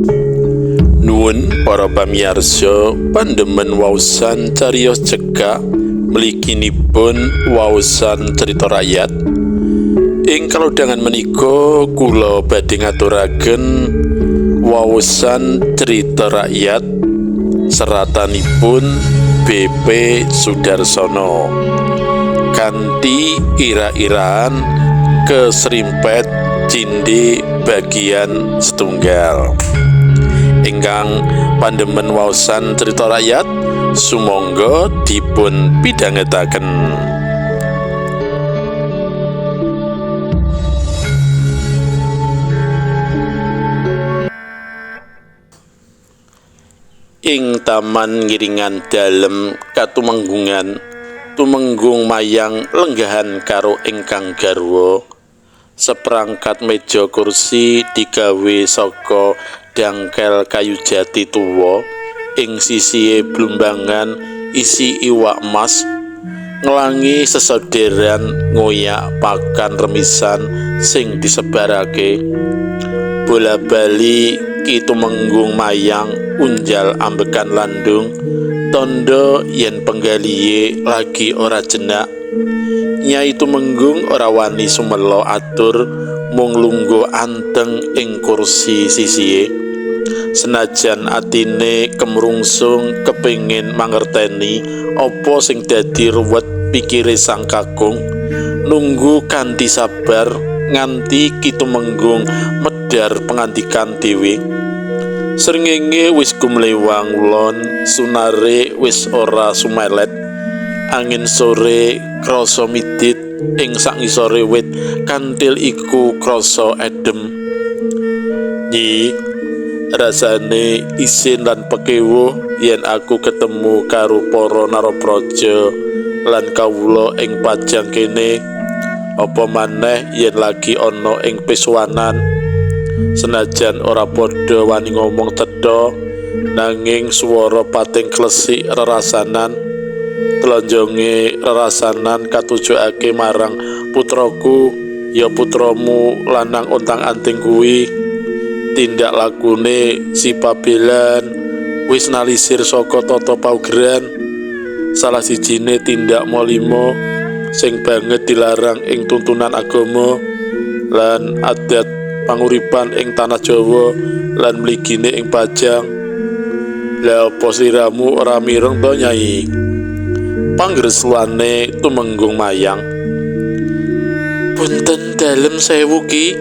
Nuwun para pamirsa pandemen waosan cariyos cekak mliginipun waosan cerita rakyat. Ing kalodhangan menika kula badhe ngaturaken waosan cerita rakyat seratanipun BP Sudarsono kanthi ira-iraan kesrimpet cindhe bagian setunggal. Ingkang pandemen waosan cerita rakyat sumangga dipun pidhangetaken. Ing taman ngiringan dalem katumenggungan tumenggung mayang lenggahan karo ingkang garwa. Seperangkat meja kursi digawe saka dangkel kayu jati tuwa, ing sisihe blumbangan isi iwak mas, nglangi sesoderan ngoyak pakan remisan sing disebarake. Bola bali ki tumenggung mayang unjal ambekan landung, tondo yen penggalihe lagi ora jenak. Nyai Tumenggung ora wani sumela atur, mung lungguh anteng ing kursi sisihe. Senajan atine kemrungsung kepengin mangerteni apa sing dadi ruwet pikire sang kakung, nunggu kanthi sabar nganti Ki Tumenggung medhar pengandikan dhewe. Srengenge wis gumlewang ulon, sunare wis ora sumelet. Angin sore krasa midit ing sangisore wit kanthil iku krasa edem. Nyi, rasane isin lan pekewo yen aku ketemu karo para narapraja lan kawula ing pajang kene, apa maneh yen lagi ana ing piswanan. Senajan ora padha wani ngomong tedha, nanging swara pating klesik rerasanan. Telonjonge rerasanan katujokake marang putraku, ya putramu lanang ontang-anting kuwi. Tindak lakune si Pabelan wis nalisir saka tata paugeran. Salah sijine tindak molimo sing banget dilarang ing tuntunan agama lan adat panguripan ing tanah Jawa lan mligine ing Pajang. Lah apa sliramu ora mireng to, Nyai? Panggresluane Tumenggung mayang. Punten dalem sewu Ki,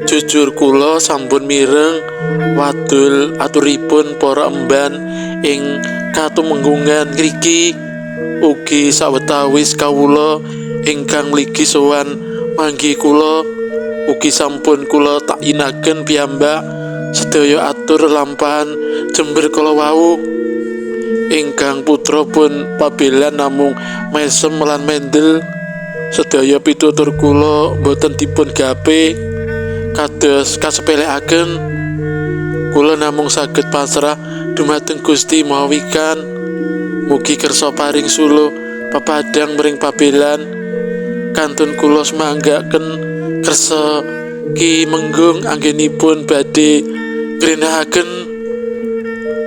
jujur kula sampun mireng wadul aturipun para emban ing katumenggungan ngriki. Ugi sawetawis kawula ingkang mligi sowan manggi kula ugi sampun kula tainaken piyambak sedaya atur lampahan jember kala wau. Ingkang putra pun Pabelan namung mesem lan mendel. Sedaya pitutur kula boten dipun gape kados kasepelekaken. Kula namung saged pasrah dumateng Gusti Maha Wikan. Mugi kersa paring suluh pepadang mring Pabelan. Kantun kula semanggaken kersa Ki Menggung anggenipun badhe ngrenakaken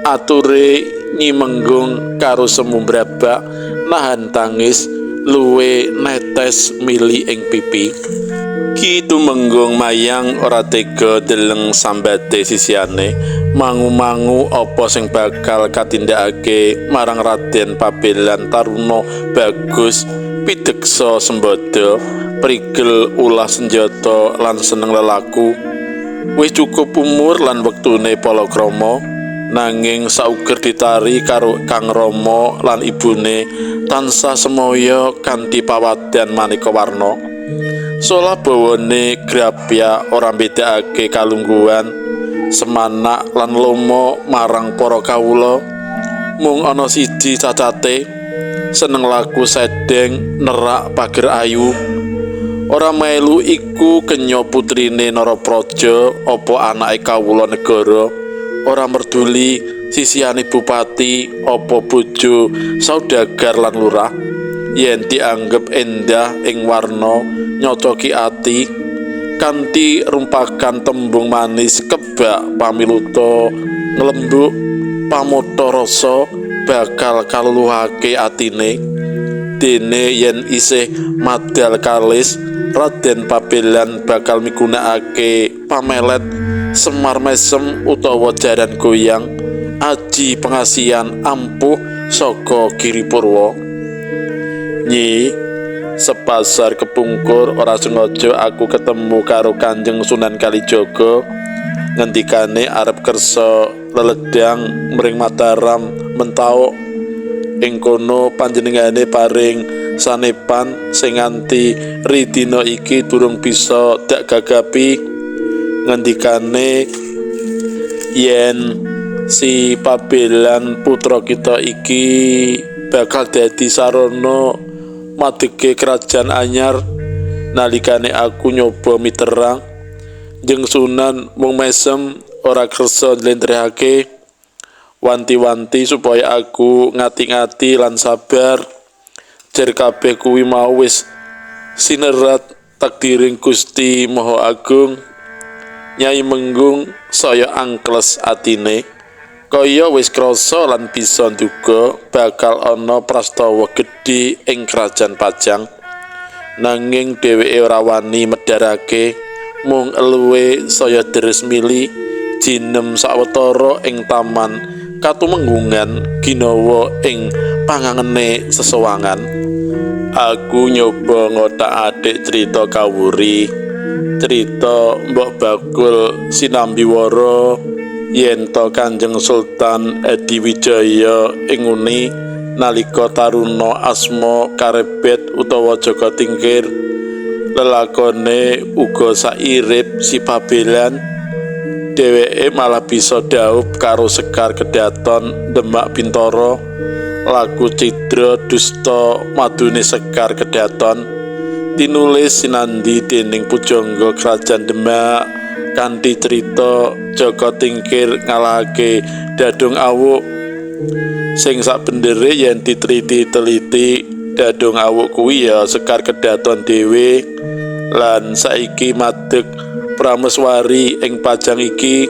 ature Nyi Menggung karo semu brabak nahan tangis luwe netes mili ing pipi. Ki Tumenggung mayang ora tega deleng sambate sisiane, mangu-mangu apa sing bakal katindakake marang Raden Pabelan Taruna Bagus pideksa sembada, prigel ulah senjata lan seneng lelaku. Wis cukup umur lan wektune palakrama. Nanging sauger ditari karo Kang Rama lan ibune tansah semaya kanthi pawadyan maneka warna. Solah bawane grapya ora mbedakake kalungguhan, semanak lan lomo marang para kawula. Mung ana siji cacate, seneng laku sedeng nerak pager ayu. Ora melu iku kenya putrine Narapraja apa anake kawula negara. Ora merduli sisihane bupati apa bojo saudagar lan lurah. Yen dianggep endah ing warna nyocoki ati, kanthi rumpakan tembung manis kebak pamiluto nglembuk pamotho rasa bakal kaluluhake atine. Dene yen isih madal kalis, Raden Pabelan bakal migunakake pamelet Semar Mesem utawa jaran goyang aji pengasihan ampuh saka Giripurwa. Nyi, sepasar kepungkur ora sengaja aku ketemu karo Kanjeng Sunan Kalijaga ngendikane arep kersa leledang mring Mataram Mentawuk. Ing kono panjenengane paring sanepan sing nganti ridina iki durung bisa dak gagapi. Ngendikane yen si Pabelan putra kita iki bakal dadi sarana madege kerajaan anyar. Nalikane aku nyoba miterang, Jeng Sunan mung mesem ora kersa njlentrehake, wanti-wanti supaya aku ngati-ngati lan sabar. Jar kabeh kuwi mau wis sinerat takdiring Gusti Maha Agung. Nyai Menggung saya angkles atine, kaya wis krasa lan bisa nduga bakal ana prastawa gedhe ing Kerajaan Pajang. Nanging dheweke ora wani medharake, mung eluwe saya deres mili jinem sawetara ing taman katumenggungan ginawa ing pangangene sesawangan. Aku nyoba ngotak-atik cerita kawuri, cerita Mbok Bakul Sinambiwara yen to Kanjeng Sultan Ediwijaya ing Uni nalika taruna asma Karebet utawa Jaka Tingkir. Lelakone uga sairip si Pabelan. Dheweke malah bisa dhaup karo Sekar Kedaton Demak Bintara, lagu Cidra Dusta Madune Sekar Kedaton tinulis sinandi dening pujangga Kerajaan Demak kanthi cerita Jaka Tingkir ngalahake Dadung Awuk. Sing sakbendere yen diteliti Dadung Awuk kuwi ya Sekar Kedaton dhewe, lan saiki madeg prameswari ing Pajang iki.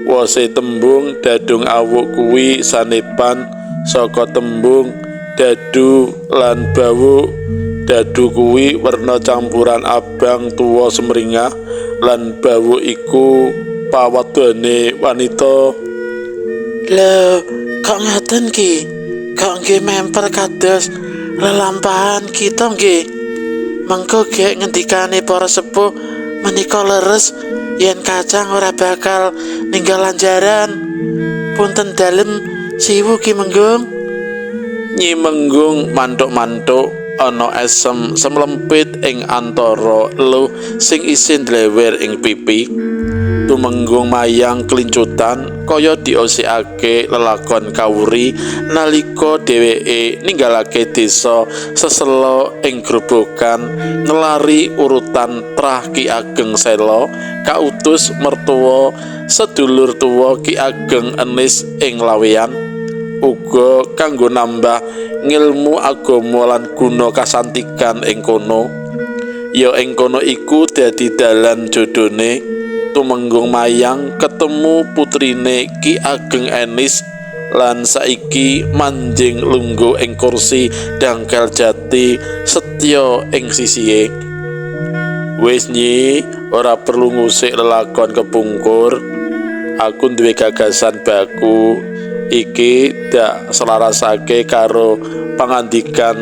Wose tembung Dadung Awuk kuwi sanepan saka tembung dadu lan bawuk. Dadu kuwi werna campuran abang tuwa semringah, lan bawuk iku pawadane wanita. Lho, kok ngaten ki? Kok nggih memper kados lelampahan kita nggih? Mengko gek ngendikane para sepuh menika leres yen kacang ora bakal ninggal lanjaran. Punten dalem siwu Ki Menggung. Nyi Menggung mantuk-mantuk ana esem semlempit ing antara eluh sing isin dlewer ing pipi. Tumenggung mayang kelincutan kaya diosikake lelakon kawuri nalika dheweke ninggalake desa sesela ing grobogan ngelari urutan trah Ki Ageng Sela kautus mertua sedulur tuwa Ki Ageng Enis ing Laweyan, uga kanggo nambah ngilmu agama lan guna kasantikan ing kono. Ya ing kono iku dadi dalan jodone Tumenggung mayang ketemu putrine Ki Ageng Enis lan saiki manjing lungguh ing kursi dangkal jati setya ing sisihe. Wis Nyi, ora perlu ngusik lelakon kepungkur. Aku duwe gagasan baku iki dak selarasake karo pangandikan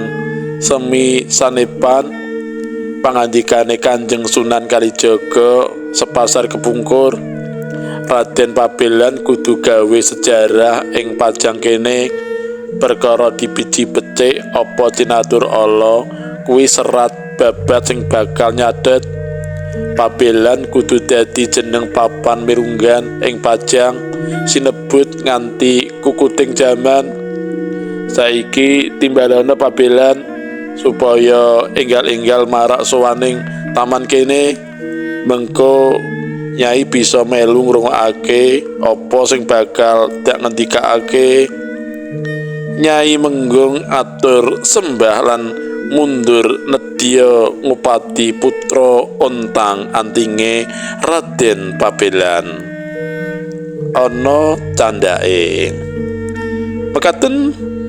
semi sanepan pangandikane Kanjeng Sunan Kalijaga sepasar kepungkur. Raden Pabelan kudu gawe sejarah ing Pajang kene, perkara dibiji becik apa cinatur ala kuwi serat babat sing bakal nyadet. Pabelan kudu dadi jeneng papan mirunggan ing Pajang sinebut nganti kukuting jaman. Saiki timbalana Pabelan supaya enggal-enggal marak sowaning taman kene, mengko Nyai bisa melu ngrungokake apa sing bakal dak ngendikake. Nyai Menggung atur sembah lan mundur nedya ngupati putra ontang antinge Raden Pabelan ana candhake. Mekaten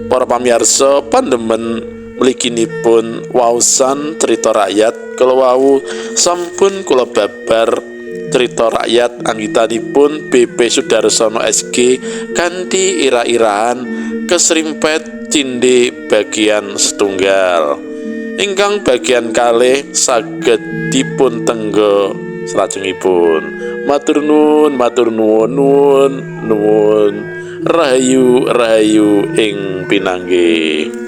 para pamirsa pandemen mliginipun waosan cerita rakyat kalawau sampun kula babar cerita rakyat anggitanipun BP Sudarsono SG kanthi ira-irahan kesrimpet cindhe bagian setunggal. Ingkang bagian kalih saged dipun tenggo salajengipun. Matur nuwun, matur nuwun, nuwun, nuwun. Rahayu, rahayu ing pinanggih.